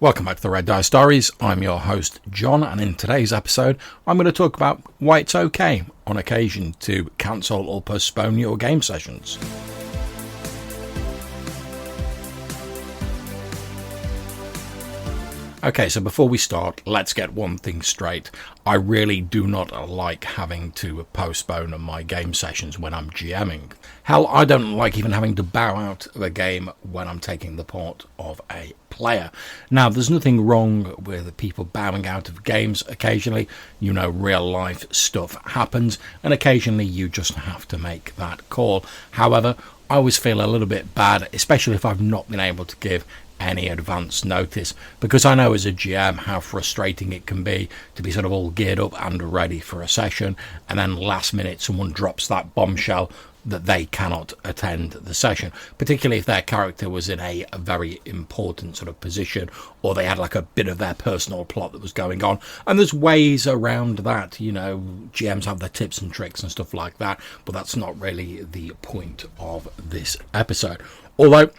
Welcome back to the Red Dice Diaries. I'm your host, John, and in today's episode, I'm going to talk about why it's okay on occasion to cancel or postpone your game sessions. Okay, so before we start, let's get one thing straight. I really do not like having to postpone my game sessions when I'm GMing. Hell, I don't like even having to bow out of a game when I'm taking the part of a player. Now, there's nothing wrong with people bowing out of games occasionally. You know, real life stuff happens, and occasionally you just have to make that call. However, I always feel a little bit bad, especially if I've not been able to give any advance notice, because I know as a GM how frustrating it can be to be sort of all geared up and ready for a session, and then last minute someone drops that bombshell that they cannot attend the session, particularly if their character was in a very important sort of position, or they had like a bit of their personal plot that was going on. And there's ways around that, you know, GMs have their tips and tricks and stuff like that, but that's not really the point of this episode. Although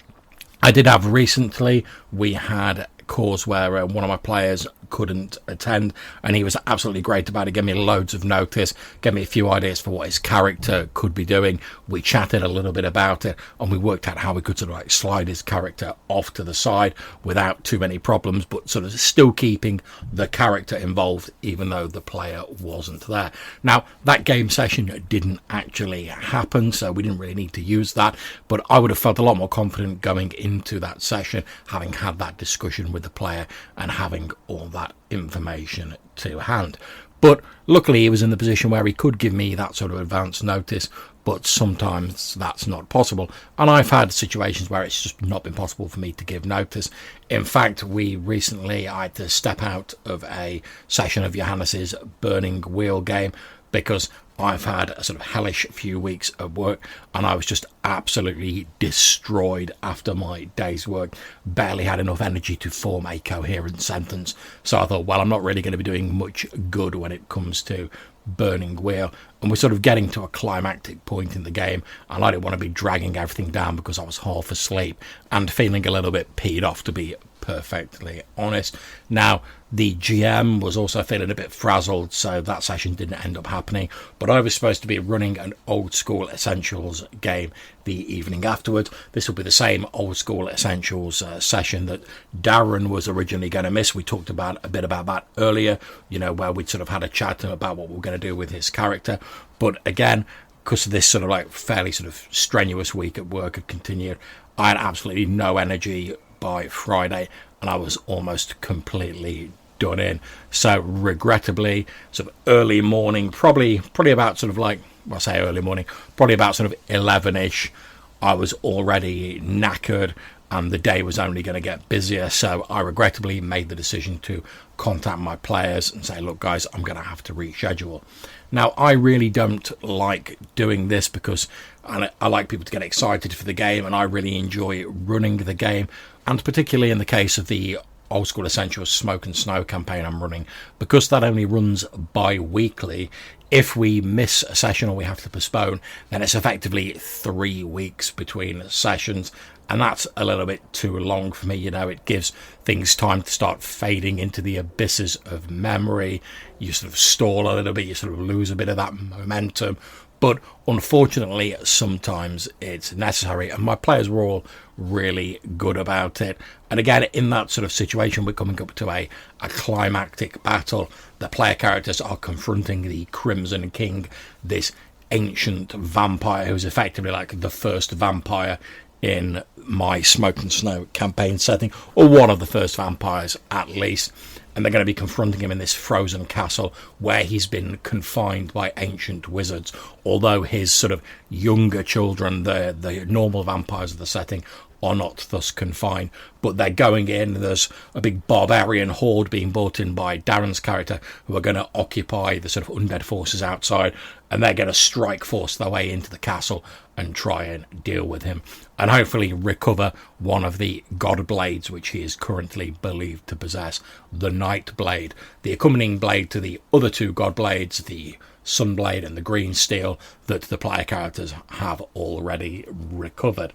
I did have recently, we had a cause where one of my players couldn't attend, and he was absolutely great about it. Gave me loads of notice, gave me a few ideas for what his character could be doing. We chatted a little bit about it, and we worked out how we could sort of like slide his character off to the side without too many problems, but sort of still keeping the character involved even though the player wasn't there. Now, that game session didn't actually happen, so we didn't really need to use that, but I would have felt a lot more confident going into that session, having had that discussion with the player and having all that information to hand. But luckily he was in the position where he could give me that sort of advance notice, but sometimes that's not possible, and I've had situations where it's just not been possible for me to give notice. In fact, I had to step out of a session of Johannes's Burning Wheel game because I've had a sort of hellish few weeks of work, and I was just absolutely destroyed after my day's work. Barely had enough energy to form a coherent sentence. So I thought, well, I'm not really going to be doing much good when it comes to Burning Wheel. And we're sort of getting to a climactic point in the game, and I didn't want to be dragging everything down because I was half asleep and feeling a little bit peed off, to be perfectly honest. Now, the GM was also feeling a bit frazzled, so that session didn't end up happening, but I was supposed to be running an old school Essentials game the evening afterwards. This will be the same old school Essentials session that Darren was originally going to miss. We talked about a bit about that earlier, you know, where we'd sort of had a chat about what we were going to do with his character. But again, because of this sort of like fairly sort of strenuous week at work had continued, I had absolutely no energy by Friday, and I was almost completely done in. So regrettably, sort of early morning, probably about sort of like, well, I say early morning, probably about sort of 11ish, I was already knackered, and the day was only going to get busier. So I regrettably made the decision to contact my players and say, look guys, I'm going to have to reschedule. Now, I really don't like doing this because I like people to get excited for the game, and I really enjoy running the game, and particularly in the case of the Old School Essentials Smoke and Snow campaign I'm running, because that only runs bi-weekly. If we miss a session or we have to postpone, then it's effectively 3 weeks between sessions, and that's a little bit too long for me. You know, it gives things time to start fading into the abysses of memory. You sort of stall a little bit, you sort of lose a bit of that momentum. But unfortunately, sometimes it's necessary, and my players were all really good about it. And again, in that sort of situation, we're coming up to a climactic battle. The player characters are confronting the Crimson King, this ancient vampire who's effectively like the first vampire in my Smoke and Snow campaign setting, or one of the first vampires at least. And they're going to be confronting him in this frozen castle where he's been confined by ancient wizards, although his sort of younger children, the normal vampires of the setting, are not thus confined. But they're going in, there's a big barbarian horde being brought in by Darren's character who are going to occupy the sort of undead forces outside, and they're going to strike force their way into the castle and try and deal with him, and hopefully recover one of the god blades which he is currently believed to possess, the Night Blade, the accompanying blade to the other two god blades, the Sunblade and the Green Steel, that the player characters have already recovered.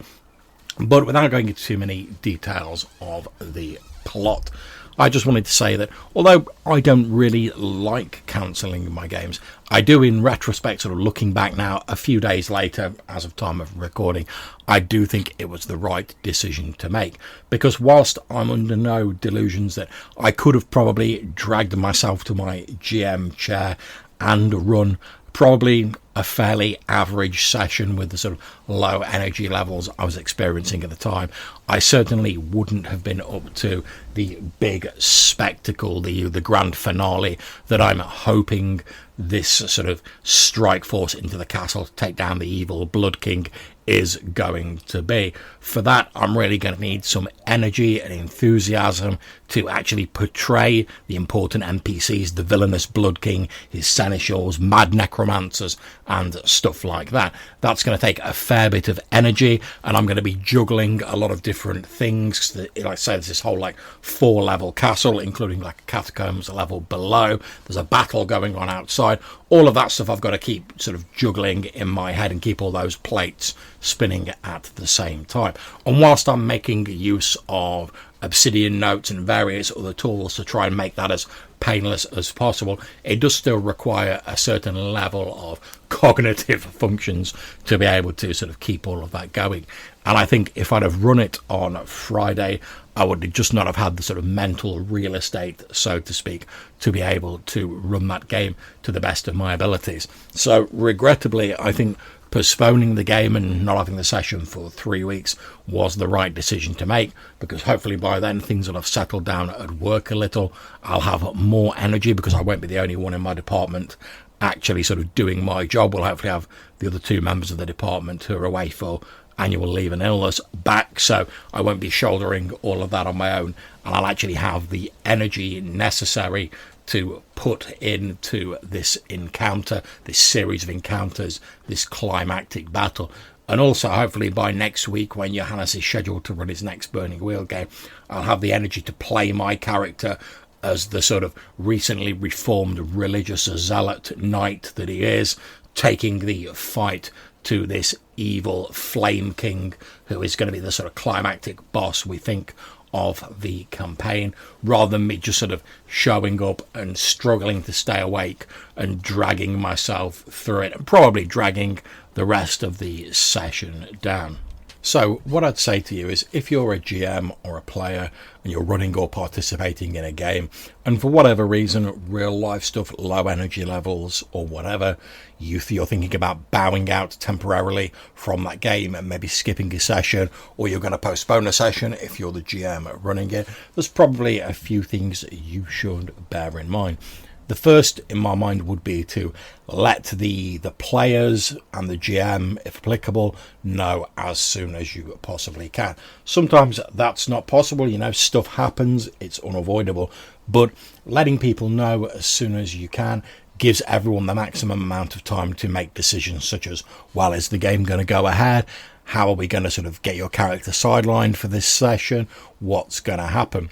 But without going into too many details of the plot. I just wanted to say that although I don't really like cancelling my games, I do, in retrospect, sort of looking back now, a few days later, as of time of recording, I do think it was the right decision to make. Because whilst I'm under no delusions that I could have probably dragged myself to my GM chair and run probably a fairly average session with the sort of low energy levels I was experiencing at the time, I certainly wouldn't have been up to the big spectacle, the grand finale that I'm hoping this sort of strike force into the castle to take down the evil Blood King is going to be. For that, I'm really going to need some energy and enthusiasm to actually portray the important NPCs, the villainous Blood King, his seneschals, mad necromancers, and stuff like that. That's going to take a fair bit of energy, and I'm going to be juggling a lot of different things. Like I said, there's this whole like 4-level castle, including like a catacombs level below. There's a battle going on outside. All of that stuff I've got to keep sort of juggling in my head and keep all those plates spinning at the same time. And whilst I'm making use of Obsidian notes and various other tools to try and make that as painless as possible, it does still require a certain level of cognitive functions to be able to sort of keep all of that going. And I think if I'd have run it on Friday, I would just not have had the sort of mental real estate, so to speak, to be able to run that game to the best of my abilities. So regrettably, I think postponing the game and not having the session for 3 weeks was the right decision to make, because hopefully by then things will have settled down at work a little. I'll have more energy because I won't be the only one in my department actually sort of doing my job. We'll hopefully have the other 2 members of the department who are away for annual leave and illness back, so I won't be shouldering all of that on my own, and I'll actually have the energy necessary to put into this encounter, this series of encounters, this climactic battle. And also, hopefully by next week, when Johannes is scheduled to run his next Burning Wheel game, I'll have the energy to play my character as the sort of recently reformed religious zealot knight that he is, taking the fight to this evil Flame King, who is going to be the sort of climactic boss, we think, of the campaign, rather than me just sort of showing up and struggling to stay awake and dragging myself through it, and probably dragging the rest of the session down. So what I'd say to you is, if you're a GM or a player and you're running or participating in a game, and for whatever reason, real life stuff, low energy levels or whatever, you're thinking about bowing out temporarily from that game and maybe skipping a session, or you're going to postpone a session if you're the GM running it, there's probably a few things you should bear in mind. The first in my mind would be to let the players and the GM, if applicable, know as soon as you possibly can. Sometimes that's not possible, stuff happens, it's unavoidable, but letting people know as soon as you can gives everyone the maximum amount of time to make decisions such as, well, is the game going to go ahead? How are we going to sort of get your character sidelined for this session? What's going to happen?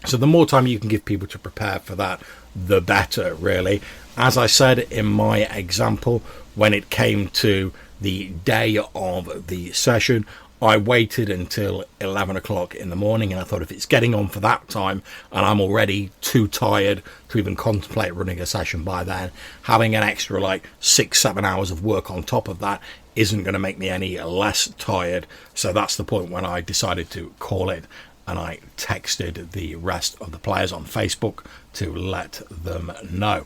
So the more time you can give people to prepare for that, the better, really. As I said in my example, when it came to the day of the session, I waited until 11 o'clock in the morning, and I thought, if it's getting on for that time and I'm already too tired to even contemplate running a session by then, having an extra 6-7 hours of work on top of that isn't going to make me any less tired. So that's the point when I decided to call it, and I texted the rest of the players on Facebook to let them know.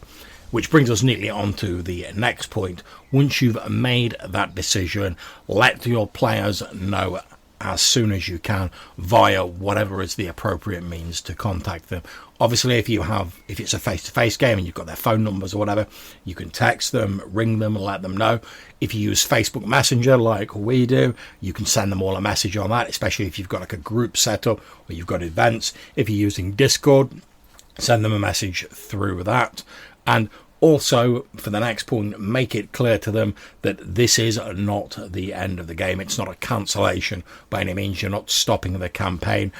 Which brings us neatly on to the next point. Once you've made that decision, let your players know as soon as you can via whatever is the appropriate means to contact them. Obviously, if it's a face-to-face game and you've got their phone numbers or whatever, you can text them, ring them, and let them know. If you use Facebook Messenger like we do, you can send them all a message on that, especially if you've got a group set up or you've got events. If you're using Discord, send them a message through that. And also, for the next point, make it clear to them that this is not the end of the game. It's not a cancellation by any means. You're not stopping the campaign.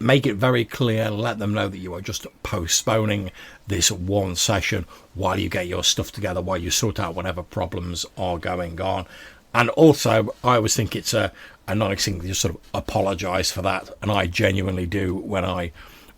Make it very clear. Let them know that you are just postponing this one session while you get your stuff together, while you sort out whatever problems are going on. And also, I always think it's a nice thing to just sort of apologise for that. And I genuinely do when I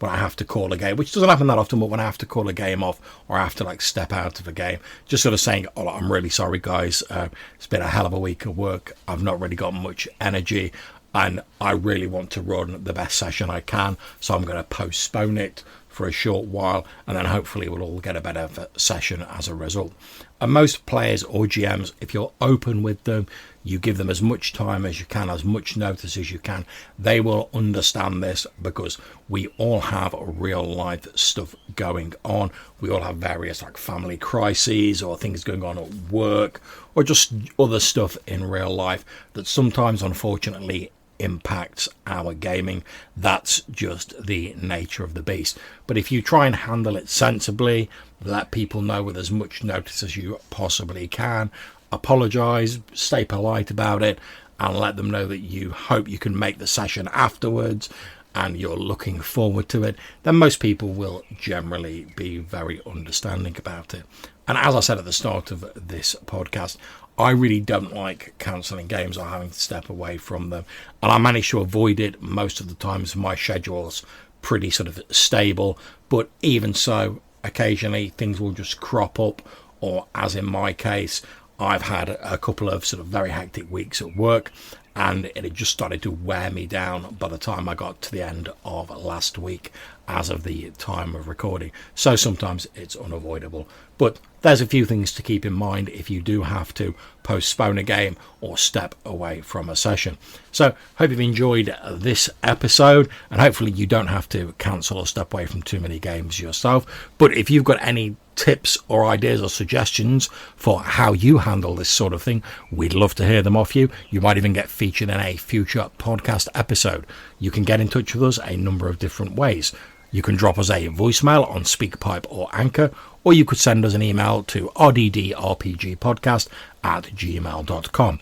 when I have to call a game, which doesn't happen that often, but when I have to call a game off or I have to like step out of a game, just sort of saying, oh, I'm really sorry guys, it's been a hell of a week of work, I've not really got much energy, and I really want to run the best session I can, so I'm going to postpone it for a short while, and then hopefully we'll all get a better session as a result. And most players or GMs, if you're open with them, you give them as much time as you can, as much notice as you can, they will understand this, because we all have real life stuff going on. We all have various like family crises or things going on at work or just other stuff in real life that sometimes, unfortunately, impacts our gaming. That's just the nature of the beast. But if you try and handle it sensibly, let people know with as much notice as you possibly can, apologize, stay polite about it, and let them know that you hope you can make the session afterwards and you're looking forward to it, then most people will generally be very understanding about it. And as I said at the start of this podcast, I really don't like cancelling games or having to step away from them. And I manage to avoid it most of the times. My schedule's pretty sort of stable. But even so, occasionally things will just crop up. Or as in my case, I've had a couple of sort of very hectic weeks at work, and it had just started to wear me down by the time I got to the end of last week as of the time of recording. So sometimes it's unavoidable. But there's a few things to keep in mind if you do have to postpone a game or step away from a session. So hope you've enjoyed this episode, and hopefully you don't have to cancel or step away from too many games yourself. But if you've got any tips or ideas or suggestions for how you handle this sort of thing, we'd love to hear them off you. You might even get featured in a future podcast episode. You can get in touch with us a number of different ways. You can drop us a voicemail on SpeakPipe or Anchor, or you could send us an email to rddrpgpodcast@gmail.com.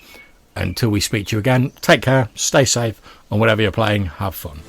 Until we speak to you again, take care, stay safe, and whatever you're playing, have fun.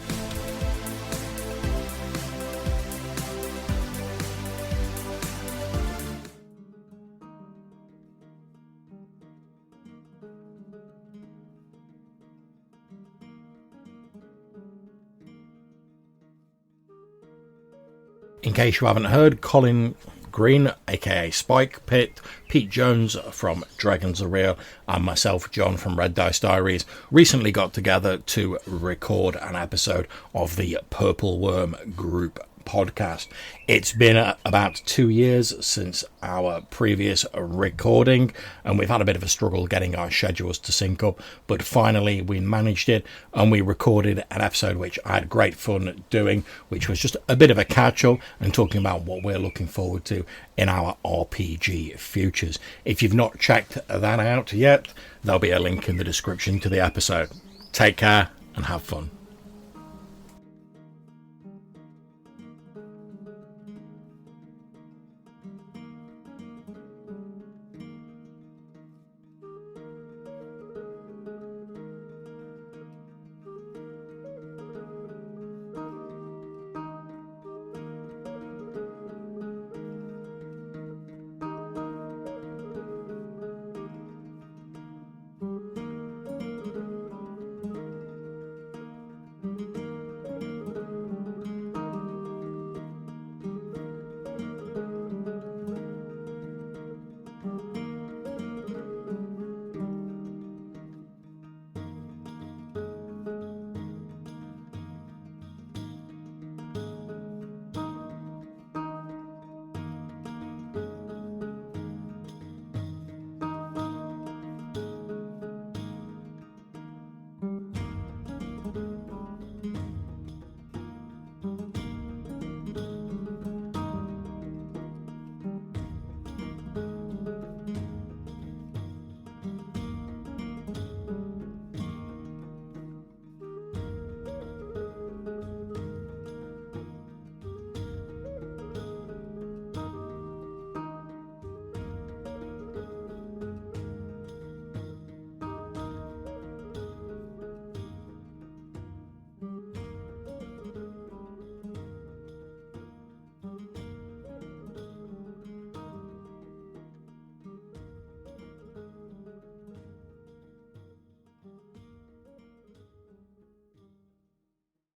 In case you haven't heard, Colin Green, aka Spike Pit, Pete Jones from Dragons Are Real, and myself, John from Red Dice Diaries, recently got together to record an episode of the Purple Worm Group podcast. It's been about 2 years since our previous recording, and we've had a bit of a struggle getting our schedules to sync up, but finally we managed it, and we recorded an episode which I had great fun doing, which was just a bit of a catch-up and talking about what we're looking forward to in our RPG futures. If you've not checked that out yet, there'll be a link in the description to the episode. Take care and have fun.